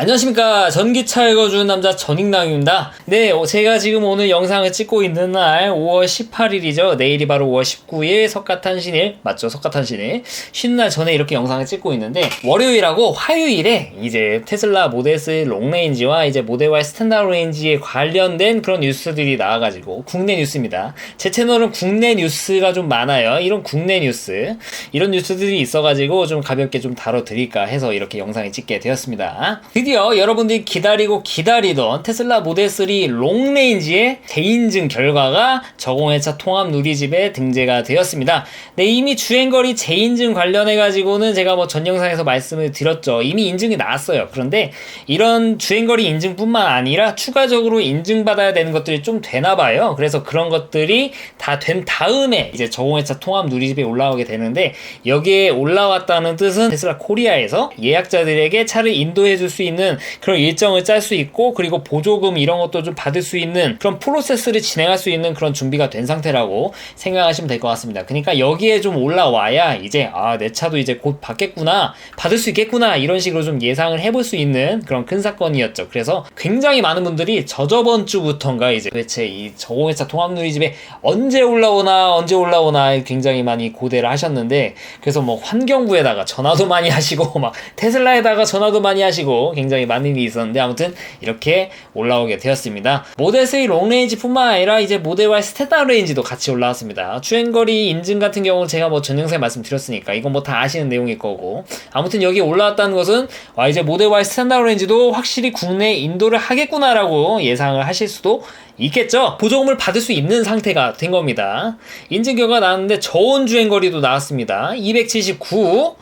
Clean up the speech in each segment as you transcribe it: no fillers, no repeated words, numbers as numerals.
안녕하십니까. 전기차 읽어주는 남자 전익남입니다. 네, 제가 지금 오늘 영상을 찍고 있는 날 5월 18일이죠. 내일이 바로 5월 19일 석가탄신일 맞죠? 석가탄신일 쉬는 날 전에 이렇게 영상을 찍고 있는데, 월요일하고 화요일에 이제 테슬라 모델 3 롱레인지와 이제 모델 Y 스탠다드 레인지에 관련된 그런 뉴스들이 나와가지고, 국내 뉴스입니다. 제 채널은 국내 뉴스가 좀 많아요. 이런 국내 뉴스, 이런 뉴스들이 있어가지고 좀 가볍게 좀 다뤄드릴까 해서 이렇게 영상을 찍게 되었습니다. 드디어 여러분들이 기다리고 기다리던 테슬라 모델 3 롱레인지의 재인증 결과가 저공해차 통합 누리집에 등재가 되었습니다. 네, 이미 주행거리 재인증 관련해가지고는 제가 뭐 전 영상에서 말씀을 드렸죠. 이미 인증이 나왔어요. 그런데 이런 주행거리 인증뿐만 아니라 추가적으로 인증받아야 되는 것들이 좀 되나봐요. 그래서 그런 것들이 다 된 다음에 이제 저공해차 통합 누리집에 올라오게 되는데, 여기에 올라왔다는 뜻은 테슬라 코리아에서 예약자들에게 차를 인도해줄 수 있는 그런 일정을 짤 수 있고, 그리고 보조금 이런 것도 좀 받을 수 있는 그런 프로세스를 진행할 수 있는 그런 준비가 된 상태라고 생각하시면 될 것 같습니다. 그러니까 여기에 좀 올라와야 이제 내 차도 이제 곧 받겠구나, 받을 수 있겠구나, 이런 식으로 좀 예상을 해볼 수 있는 그런 큰 사건이었죠. 그래서 굉장히 많은 분들이 저저번 주부터인가 이제 도대체 이 저공해차 통합 누리집에 언제 올라오나 굉장히 많이 고대를 하셨는데, 그래서 뭐 환경부에다가 전화도 많이 하시고 막 테슬라에다가 전화도 많이 하시고 굉장히 많은 일이 있었는데, 아무튼 이렇게 올라오게 되었습니다. 모델 3 롱레인지뿐만 아니라 이제 모델 Y 스탠다드 레인지도 같이 올라왔습니다. 주행거리 인증 같은 경우는 제가 뭐 전 영상에 말씀드렸으니까 이건 뭐 다 아시는 내용일 거고, 아무튼 여기 올라왔다는 것은 이제 모델 Y 스탠다드 레인지도 확실히 국내에 인도를 하겠구나라고 예상을 하실 수도 있겠죠. 보조금을 받을 수 있는 상태가 된 겁니다. 인증 결과가 나왔는데 저온 주행거리도 나왔습니다. 279.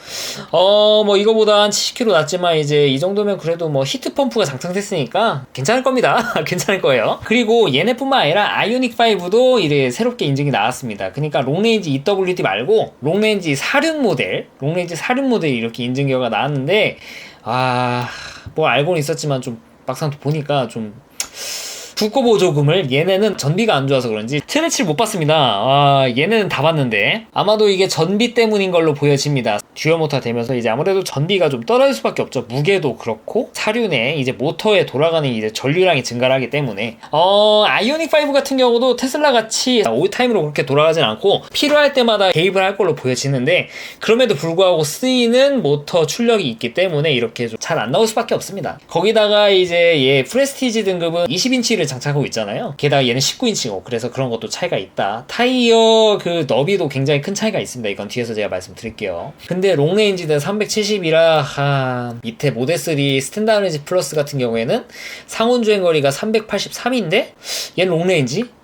뭐 이거보다 한 70km 낮지만 이제 이 정도면 그래도 뭐 히트펌프가 장착됐으니까 괜찮을 겁니다. 괜찮을 거예요. 그리고 얘네뿐만 아니라 아이오닉 5도 이제 새롭게 인증이 나왔습니다. 그러니까 롱레인지 EWD 말고 롱레인지 사륜 모델 이렇게 인증 결과가 나왔는데, 뭐 알고는 있었지만 좀 막상 보니까 좀 국고 보조금을, 얘네는 전비가 안 좋아서 그런지 트래치를 못 봤습니다. 얘네는 다 봤는데 아마도 이게 전비 때문인 걸로 보여집니다. 듀얼 모터가 되면서 이제 아무래도 전비가 좀 떨어질 수밖에 없죠. 무게도 그렇고 사륜에 이제 모터에 돌아가는 이제 전류량이 증가를 하기 때문에. 아이오닉 5 같은 경우도 테슬라 같이 올타임으로 그렇게 돌아가진 않고 필요할 때마다 개입을 할 걸로 보여지는데, 그럼에도 불구하고 쓰이는 모터 출력이 있기 때문에 이렇게 좀 잘 안 나올 수밖에 없습니다. 거기다가 이제 얘 프레스티지 등급은 20인치를 장착하고 있잖아요. 게다가 얘는 19인치고 그래서 그런 것도 차이가 있다. 타이어 그 너비도 굉장히 큰 차이가 있습니다. 이건 뒤에서 제가 말씀드릴게요. 근데 롱레인지는 370이라 밑에 모델 3 스탠다드 레인지 플러스 같은 경우에는 상온 주행거리가 383인데 얘는 롱레인지?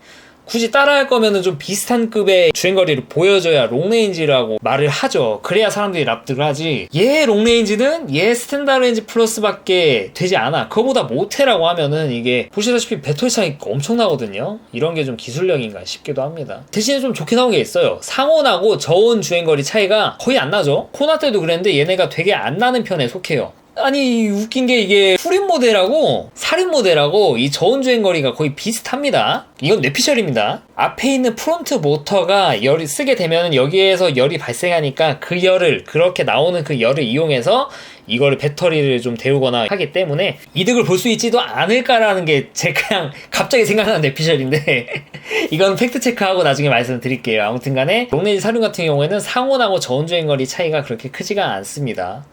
굳이 따라할 거면은 좀 비슷한 급의 주행거리를 보여줘야 롱레인지라고 말을 하죠. 그래야 사람들이 납득을 하지. 얘 롱레인지는 얘 스탠다드 레인지 플러스밖에 되지 않아. 그거보다 못해라고 하면은 이게 보시다시피 배터리 차이가 엄청나거든요. 이런 게 좀 기술력인가 싶기도 합니다. 대신에 좀 좋게 나온 게 있어요. 상온하고 저온 주행거리 차이가 거의 안 나죠. 코나 때도 그랬는데 얘네가 되게 안 나는 편에 속해요. 아니 웃긴 게 이게 후륜 모델하고 사륜 모델하고 이 저온 주행거리가 거의 비슷합니다. 이건 뇌피셜입니다. 앞에 있는 프론트 모터가 열이 쓰게 되면 여기에서 열이 발생하니까 그 열을, 그렇게 나오는 그 열을 이용해서 이거를 배터리를 좀 데우거나 하기 때문에 이득을 볼 수 있지도 않을까라는 게 제 그냥 갑자기 생각나는 뇌피셜인데 이건 팩트체크하고 나중에 말씀드릴게요. 아무튼 간에 롱레인지 사륜 같은 경우에는 상온하고 저온 주행거리 차이가 그렇게 크지가 않습니다.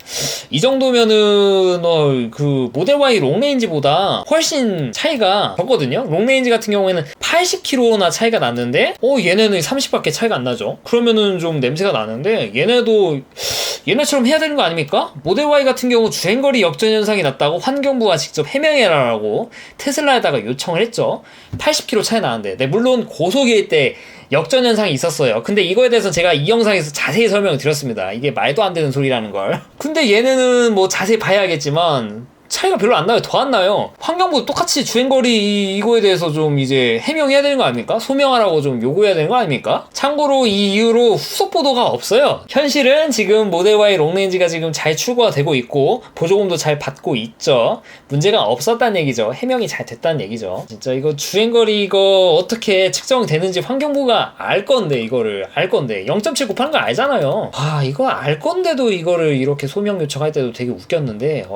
이 정도면은 그 모델 Y 롱레인지보다 훨씬 차이가 적거든요. 롱레인지 같은 경우에는 80km나 차이가 났는데 얘네는 30밖에 차이가 안 나죠. 그러면은 좀 냄새가 나는데 얘네도 얘네처럼 해야 되는 거 아닙니까? 모델 Y 같은 경우 주행거리 역전 현상이 났다고 환경부가 직접 해명해라라고 테슬라에다가 요청을 했죠. 80km 차이 나는데, 물론 고속일 때 역전 현상이 있었어요. 근데 이거에 대해서 제가 이 영상에서 자세히 설명을 드렸습니다. 이게 말도 안 되는 소리라는 걸. 근데 얘네는 뭐 자세히 봐야겠지만 차이가 별로 안 나요. 더 안 나요. 환경부도 똑같이 주행거리 이거에 대해서 좀 이제 해명해야 되는 거 아닙니까? 소명하라고 좀 요구해야 되는 거 아닙니까? 참고로 이 이후로 후속 보도가 없어요. 현실은 지금 모델 Y 롱레인지가 지금 잘 출고가 되고 있고 보조금도 잘 받고 있죠. 문제가 없었다는 얘기죠. 해명이 잘 됐다는 얘기죠. 진짜 이거 주행거리 이거 어떻게 측정되는지 환경부가 알 건데, 이거를 알 건데 0.7 곱하는 거 알잖아요. 이거 알 건데도 이거를 이렇게 소명 요청할 때도 되게 웃겼는데,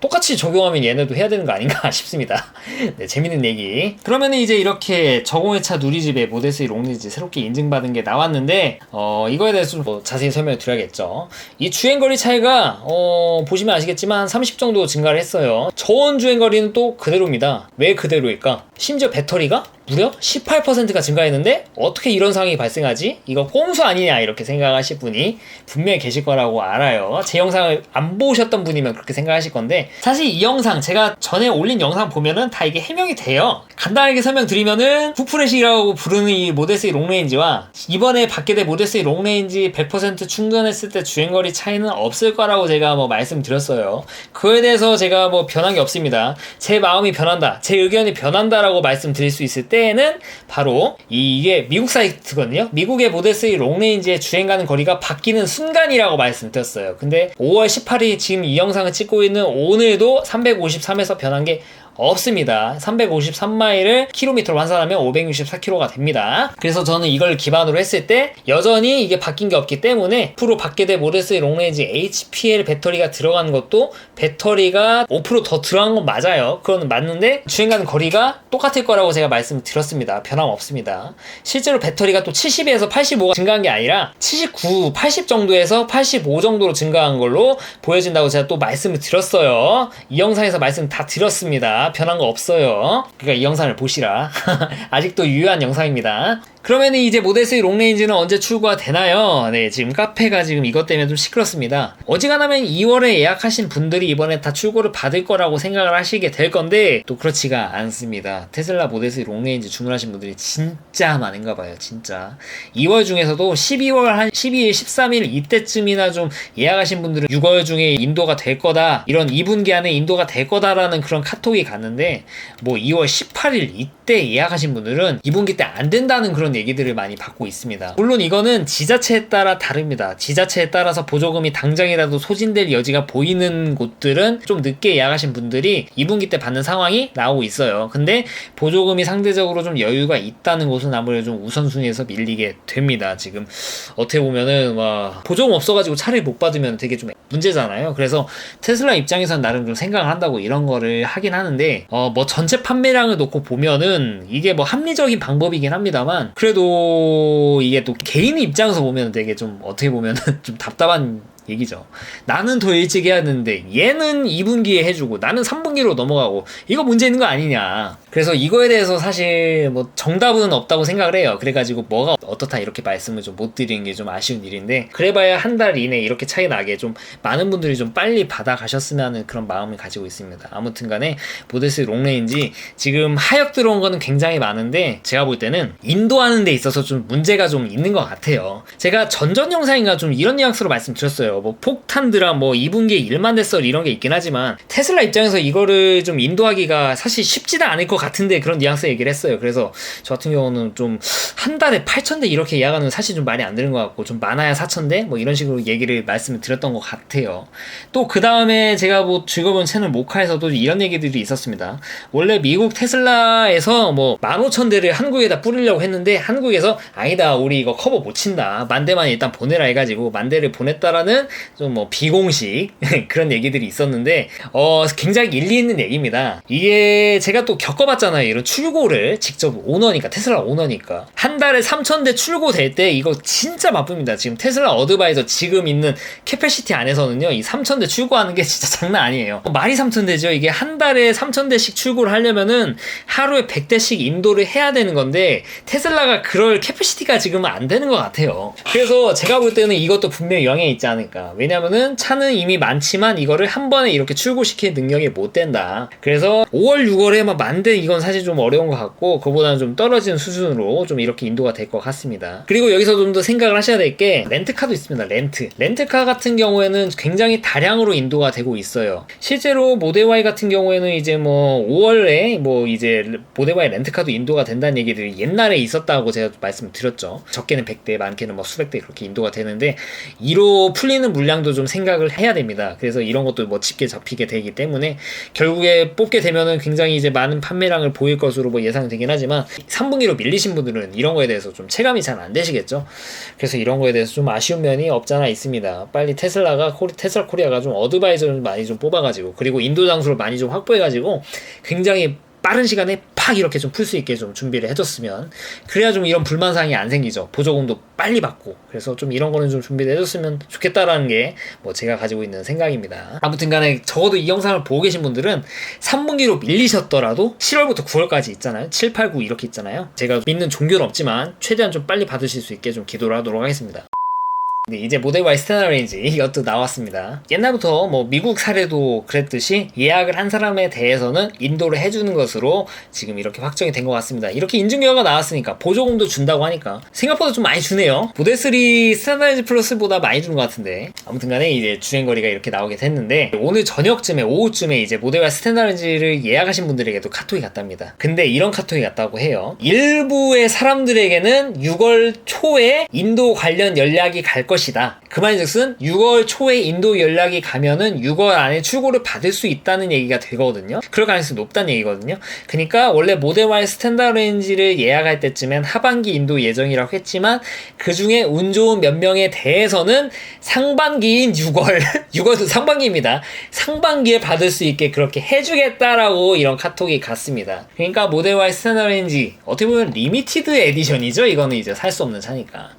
똑같이 똑같이 적용하면 얘네도 해야 되는 거 아닌가 싶습니다. 네, 재밌는 얘기. 그러면 이제 이렇게 저공해차 누리집에 모델 3 롱레인지 새롭게 인증받은 게 나왔는데 이거에 대해서 좀 자세히 설명을 드려야겠죠. 이 주행거리 차이가 보시면 아시겠지만 30 정도 증가를 했어요. 저온 주행거리는 또 그대로입니다. 왜 그대로일까? 심지어 배터리가 무려 18%가 증가했는데 어떻게 이런 상황이 발생하지? 이거 꼼수 아니냐 이렇게 생각하실 분이 분명히 계실 거라고 알아요. 제 영상을 안 보셨던 분이면 그렇게 생각하실 건데 사실 이 영상 제가 전에 올린 영상 보면은 다 이게 해명이 돼요. 간단하게 설명드리면은 후프레시라고 부르는 이 모델 3 롱레인지와 이번에 받게 된 모델 3 롱레인지 100% 충전했을 때 주행거리 차이는 없을 거라고 제가 말씀드렸어요. 그거에 대해서 제가 변한 게 없습니다. 제 마음이 변한다, 제 의견이 변한다라고 말씀드릴 수 있을 때는 바로 이게 미국 사이트거든요. 미국의 모델 3 롱레인지의 주행 가는 거리가 바뀌는 순간이라고 말씀드렸어요. 근데 5월 18일 지금 이 영상을 찍고 있는 오늘도 353에서 변한 게 없습니다. 353마일을 킬로미터로 환산하면 564km가 됩니다. 그래서 저는 이걸 기반으로 했을 때 여전히 이게 바뀐 게 없기 때문에 앞으로 받게 될 모델 3 롱레인지 HPL 배터리가 들어간 것도 배터리가 5%더 들어간 건 맞아요. 그건 맞는데 주행가는 거리가 똑같을 거라고 제가 말씀드렸습니다. 변함 없습니다. 실제로 배터리가 또 70에서 85가 증가한 게 아니라 79, 80 정도에서 85 정도로 증가한 걸로 보여진다고 제가 또 말씀을 드렸어요. 이 영상에서 말씀 다 드렸습니다. 변한 거 없어요. 그러니까 이 영상을 보시라. 아직도 유효한 영상입니다. 그러면 이제 모델 3 롱레인지는 언제 출고가 되나요? 네, 지금 카페가 지금 이것 때문에 좀 시끄럽습니다. 어지간하면 2월에 예약하신 분들이 이번에 다 출고를 받을 거라고 생각을 하시게 될 건데 또 그렇지가 않습니다. 테슬라 모델 3 롱레인지 주문하신 분들이 진짜 많은가 봐요. 진짜 2월 중에서도 12월 한 12일, 13일 이때쯤이나 좀 예약하신 분들은 6월 중에 인도가 될 거다, 이런 2분기 안에 인도가 될 거다라는 그런 카톡이 갔는데 2월 18일 이때 예약하신 분들은 2분기 때 안 된다는 그런 얘기들을 많이 받고 있습니다. 물론 이거는 지자체에 따라 다릅니다. 지자체에 따라서 보조금이 당장이라도 소진될 여지가 보이는 곳들은 좀 늦게 예약하신 분들이 2분기 때 받는 상황이 나오고 있어요. 근데 보조금이 상대적으로 좀 여유가 있다는 곳은 아무래도 좀 우선순위에서 밀리게 됩니다. 지금 어떻게 보면은 보조금 없어가지고 차를 못 받으면 되게 좀 문제잖아요. 그래서 테슬라 입장에서는 나름 좀 생각을 한다고 이런 거를 하긴 하는데 전체 판매량을 놓고 보면은 이게 합리적인 방법이긴 합니다만 그래도 이게 또 개인 입장에서 보면 되게 좀 어떻게 보면은 좀 답답한 얘기죠. 나는 더 일찍 해야 되는데 얘는 2분기에 해주고 나는 3분기로 넘어가고 이거 문제 있는 거 아니냐. 그래서 이거에 대해서 사실 정답은 없다고 생각을 해요. 그래가지고 뭐가 어떻다 이렇게 말씀을 좀 못 드리는 게 좀 아쉬운 일인데 그래봐야 한 달 이내 이렇게 차이 나게 좀 많은 분들이 좀 빨리 받아가셨으면 하는 그런 마음을 가지고 있습니다. 아무튼 간에 모델 3 롱레인지 지금 하역 들어온 거는 굉장히 많은데 제가 볼 때는 인도하는 데 있어서 좀 문제가 좀 있는 것 같아요. 제가 전전 영상인가 좀 이런 뉘앙스로 말씀드렸어요. 폭탄 드랍 2분기에 1만 대썰 이런 게 있긴 하지만 테슬라 입장에서 이거를 좀 인도하기가 사실 쉽지는 않을 것 같은데 그런 뉘앙스 얘기를 했어요. 그래서 저 같은 경우는 좀 한 달에 8,000대 이렇게 예약하는 건 사실 좀 말이 안 되는 것 같고 좀 많아야 4,000대 이런 식으로 얘기를 말씀을 드렸던 것 같아요. 또 그 다음에 제가 즐거운 채널 모카에서도 이런 얘기들이 있었습니다. 원래 미국 테슬라에서 15,000대를 한국에다 뿌리려고 했는데 한국에서 아니다, 우리 이거 커버 못 친다, 10,000대만 일단 보내라 해가지고 10,000대를 보냈다라는 좀 비공식 그런 얘기들이 있었는데 굉장히 일리 있는 얘기입니다. 이게 제가 또 겪어봤잖아요. 이런 출고를 직접 오너니까, 테슬라 오너니까 한 달에 3,000대 출고될 때 이거 진짜 바쁩니다. 지금 테슬라 어드바이저 지금 있는 캐패시티 안에서는요, 이 3,000대 출고하는 게 진짜 장난 아니에요. 말이 3,000대죠. 이게 한 달에 3,000대씩 출고를 하려면은 하루에 100대씩 인도를 해야 되는 건데 테슬라가 그럴 캐패시티가 지금은 안 되는 것 같아요. 그래서 제가 볼 때는 이것도 분명히 영향이 있지 않을까. 왜냐면은 차는 이미 많지만 이거를 한 번에 이렇게 출고시킬 능력이 못 된다. 그래서 5월, 6월에 10,000대 이건 사실 좀 어려운 것 같고 그거보다는 좀 떨어지는 수준으로 좀 이렇게 인도가 될 것 같습니다. 그리고 여기서 좀 더 생각을 하셔야 될 게 렌트카도 있습니다. 렌트카 같은 경우에는 굉장히 다량으로 인도가 되고 있어요. 실제로 모델 Y 같은 경우에는 이제 5월에 이제 모델 Y 렌트카도 인도가 된다는 얘기들이 옛날에 있었다고 제가 말씀드렸죠. 적게는 100대, 많게는 수백 대 그렇게 인도가 되는데 이로 풀리는 뽑히는 물량도 좀 생각을 해야 됩니다. 그래서 이런 것도 뭐 집게 잡히게 되기 때문에 결국에 뽑게 되면은 굉장히 이제 많은 판매량을 보일 것으로 뭐 예상되긴 하지만 3분기로 밀리신 분들은 이런 거에 대해서 좀 체감이 잘 안 되시겠죠. 그래서 이런 거에 대해서 좀 아쉬운 면이 없잖아 있습니다. 빨리 테슬라 코리아가 좀 어드바이저를 많이 좀 뽑아가지고, 그리고 인도 장소를 많이 좀 확보해가지고 굉장히 빠른 시간에 팍 이렇게 좀 풀 수 있게 좀 준비를 해줬으면, 그래야 좀 이런 불만사항이 안 생기죠. 보조금도 빨리 받고. 그래서 좀 이런 거는 좀 준비를 해줬으면 좋겠다라는 게 뭐 제가 가지고 있는 생각입니다. 아무튼 간에 적어도 이 영상을 보고 계신 분들은 3분기로 밀리셨더라도 7월부터 9월까지 있잖아요. 7, 8, 9 이렇게 있잖아요. 제가 믿는 종교는 없지만 최대한 좀 빨리 받으실 수 있게 좀 기도를 하도록 하겠습니다. 네, 이제 모델 Y 스탠다드 레인지 이것도 나왔습니다. 옛날부터 뭐 미국 사례도 그랬듯이 예약을 한 사람에 대해서는 인도를 해주는 것으로 지금 이렇게 확정이 된 것 같습니다. 이렇게 인증 결과가 나왔으니까 보조금도 준다고 하니까 생각보다 좀 많이 주네요. 모델 3 스탠다드 플러스보다 많이 주는 것 같은데, 아무튼 간에 이제 주행거리가 이렇게 나오게 됐는데, 오늘 저녁쯤에 오후쯤에 이제 모델 Y 스탠다드 레인지를 예약하신 분들에게도 카톡이 갔답니다. 근데 이런 카톡이 갔다고 해요. 일부의 사람들에게는 6월 초에 인도 관련 연락이 갈 것이다. 그 말인즉슨 6월 초에 인도 연락이 가면은 6월 안에 출고를 받을 수 있다는 얘기가 되거든요. 그럴 가능성이 높다는 얘기거든요. 그러니까 원래 모델 Y 스탠다드 레인지를 예약할 때쯤엔 하반기 인도 예정이라고 했지만, 그 중에 운 좋은 몇 명에 대해서는 상반기인 6월 6월도 상반기입니다. 상반기에 받을 수 있게 그렇게 해주겠다라고 이런 카톡이 갔습니다. 그러니까 모델 Y 스탠다드 레인지 어떻게 보면 리미티드 에디션이죠. 이거는 이제 살 수 없는 차니까.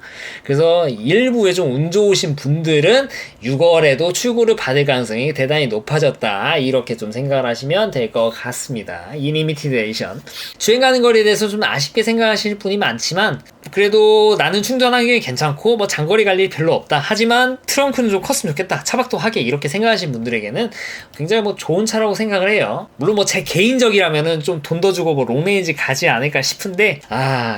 그래서 일부에 좀 운 좋으신 분들은 6월에도 출고를 받을 가능성이 대단히 높아졌다, 이렇게 좀 생각을 하시면 될 것 같습니다. 이 리미티드 에디션 주행 가는 거리에 대해서 좀 아쉽게 생각하실 분이 많지만, 그래도 나는 충전하기 괜찮고 뭐 장거리 갈 일 별로 없다, 하지만 트렁크는 좀 컸으면 좋겠다, 차박도 하게, 이렇게 생각하시는 분들에게는 굉장히 뭐 좋은 차라고 생각을 해요. 물론 뭐 제 개인적이라면은 좀 돈 더 주고 뭐 롱레인지 가지 않을까 싶은데,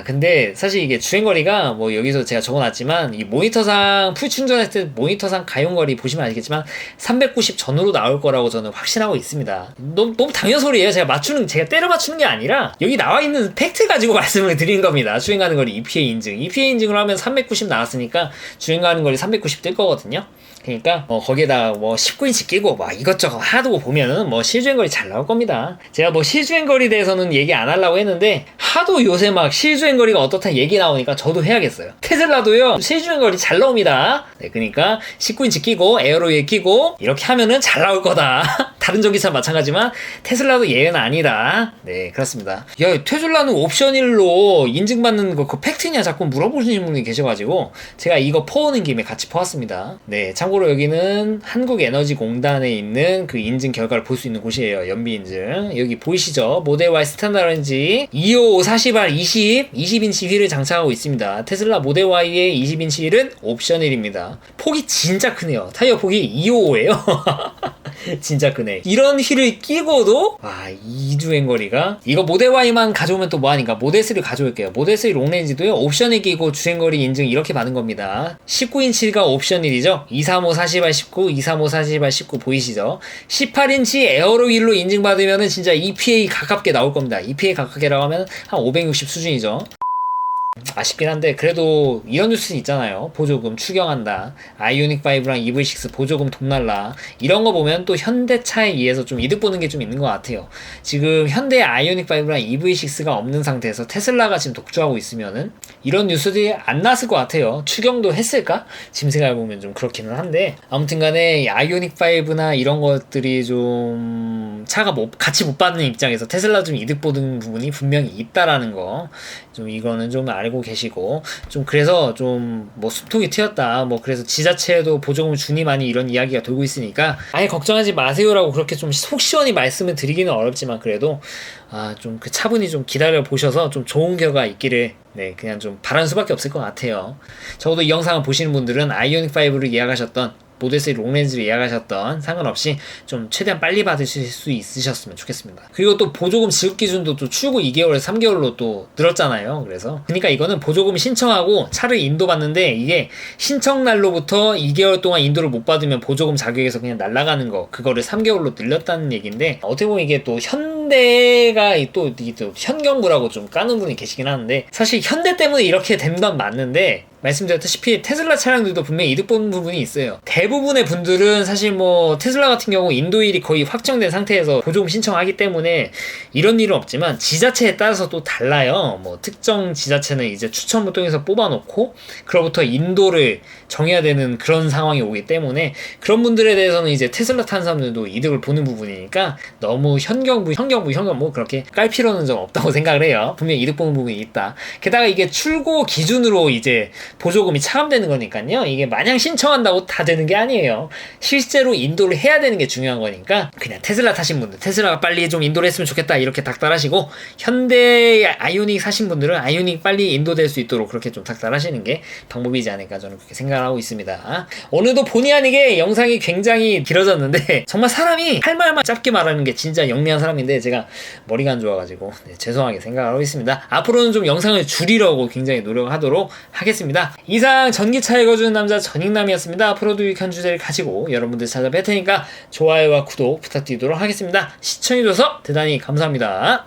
근데 사실 이게 주행거리가 뭐 여기서 제가 적어놨지만, 이 모니터상 풀 충전했을 때 모니터상 가용거리 보시면 아시겠지만 390 전후로 나올 거라고 저는 확신하고 있습니다. 너무 당연 소리예요. 제가 때려 맞추는 게 아니라 여기 나와 있는 팩트 가지고 말씀을 드린 겁니다. 주행 가는 거리 EPA 인증. EPA 인증을 하면 390 나왔으니까 주행 가는 거리 390 뜰 거거든요. 그러니까 거기에다 뭐 19인치 끼고 막 이것저것 하도 보면은 뭐 실주행거리 잘 나올 겁니다. 제가 뭐 실주행거리 대해서는 얘기 안 하려고 했는데, 하도 요새 막 실주행거리가 어떻다 얘기 나오니까 저도 해야겠어요. 테슬라도요 실주행거리 잘 나옵니다. 네, 그러니까 19인치 끼고 에어로에 끼고 이렇게 하면은 잘 나올 거다. 다른 전기차 마찬가지만 테슬라도 예외는 아니다. 네, 그렇습니다. 야, 테슬라는 옵션 1로 인증받는 거 그 팩트냐 자꾸 물어보시는 분이 계셔가지고 제가 이거 퍼오는 김에 같이 퍼왔습니다. 네, 참고로 여기는 한국에너지공단에 있는 그 인증 결과를 볼 수 있는 곳이에요. 연비 인증. 여기 보이시죠? 모델 Y 스탠다드 레인지 255 40R 20인치 휠을 장착하고 있습니다. 테슬라 모델 Y의 20인치 휠은 옵션 1입니다. 폭이 진짜 크네요. 타이어 폭이 255예요. 진짜 크네. 이런 휠을 끼고도 이 주행거리가, 이거 모델 Y만 가져오면 또 뭐하니까 모델 3 가져올게요. 모델 3 롱레인지도요 옵션을 끼고 주행거리 인증 이렇게 받은 겁니다. 19인치가 옵션 1이죠. 235 40R 19, 235 40R 19 보이시죠? 18인치 에어로 휠로 인증받으면은 진짜 EPA 가깝게 나올 겁니다. EPA 가깝게라고 하면 한 560 수준이죠. 아쉽긴 한데 그래도 이런 뉴스 있잖아요. 보조금 추경한다, 아이오닉 5랑 EV6 보조금 돈 날라, 이런 거 보면 또 현대차에 의해서 좀 이득 보는 게 좀 있는 것 같아요. 지금 현대 아이오닉 5랑 EV6가 없는 상태에서 테슬라가 지금 독주하고 있으면은 이런 뉴스들이 안 났을 것 같아요. 추경도 했을까? 지금 생각해보면 좀 그렇기는 한데, 아무튼 간에 아이오닉 5나 이런 것들이 좀 차가 같이 못 받는 입장에서 테슬라 좀 이득 보는 부분이 분명히 있다라는 거, 좀 이거는 좀 알고 계시고, 좀 그래서 좀 뭐 숨통이 트였다, 뭐 그래서 지자체에도 보조금을 주니 많이 이런 이야기가 돌고 있으니까 아예 걱정하지 마세요라고 그렇게 좀 속 시원히 말씀을 드리기는 어렵지만, 그래도 좀 그 차분히 좀 기다려 보셔서 좀 좋은 결과 있기를 그냥 좀 바라는 수밖에 없을 것 같아요. 적어도 이 영상을 보시는 분들은 아이오닉 5를 예약하셨던, 모델 3 롱레인지를 예약하셨던 상관없이 좀 최대한 빨리 받으실 수 있으셨으면 좋겠습니다. 그리고 또 보조금 지급 기준도 또 출고 2개월에서 3개월로 또 늘었잖아요. 그래서 그러니까 이거는 보조금 신청하고 차를 인도받는데, 이게 신청 날로부터 2개월 동안 인도를 못 받으면 보조금 자격에서 그냥 날아가는 거, 그거를 3개월로 늘렸다는 얘기인데, 어떻게 보면 이게 또 현대가 또 현경부라고 좀 까는 분이 계시긴 하는데, 사실 현대 때문에 이렇게 된 건 맞는데 말씀드렸다시피 테슬라 차량들도 분명히 이득 보는 부분이 있어요. 대부분의 분들은 사실 뭐 테슬라 같은 경우 인도일이 거의 확정된 상태에서 보조금 신청하기 때문에 이런 일은 없지만 지자체에 따라서 또 달라요. 뭐 특정 지자체는 이제 추첨을 통해서 뽑아놓고 그로부터 인도를 정해야 되는 그런 상황이 오기 때문에 그런 분들에 대해서는 이제 테슬라 탄 사람들도 이득을 보는 부분이니까 너무 현경부 뭐 그렇게 깔 필요는 좀 없다고 생각을 해요. 분명히 이득 보는 부분이 있다. 게다가 이게 출고 기준으로 이제 보조금이 차감되는 거니까요. 이게 마냥 신청한다고 다 되는 게 아니에요. 실제로 인도를 해야 되는 게 중요한 거니까 그냥 테슬라 타신 분들, 테슬라가 빨리 좀 인도를 했으면 좋겠다 이렇게 닥달하시고 현대 아이오닉 사신 분들은 아이오닉 빨리 인도될 수 있도록 그렇게 좀 닥달하시는 게 방법이지 않을까 저는 그렇게 생각을 하고 있습니다. 오늘도 본의 아니게 영상이 굉장히 길어졌는데 정말 사람이 할 말만 짧게 말하는 게 진짜 영리한 사람인데 제가 머리가 안 좋아가지고 죄송하게 생각하고 있습니다. 앞으로는 좀 영상을 줄이려고 굉장히 노력하도록 하겠습니다. 이상 전기차 읽어주는 남자 전익남이었습니다. 앞으로도 유익한 주제를 가지고 여러분들 찾아뵐 테니까 좋아요와 구독 부탁드리도록 하겠습니다. 시청해줘서 대단히 감사합니다.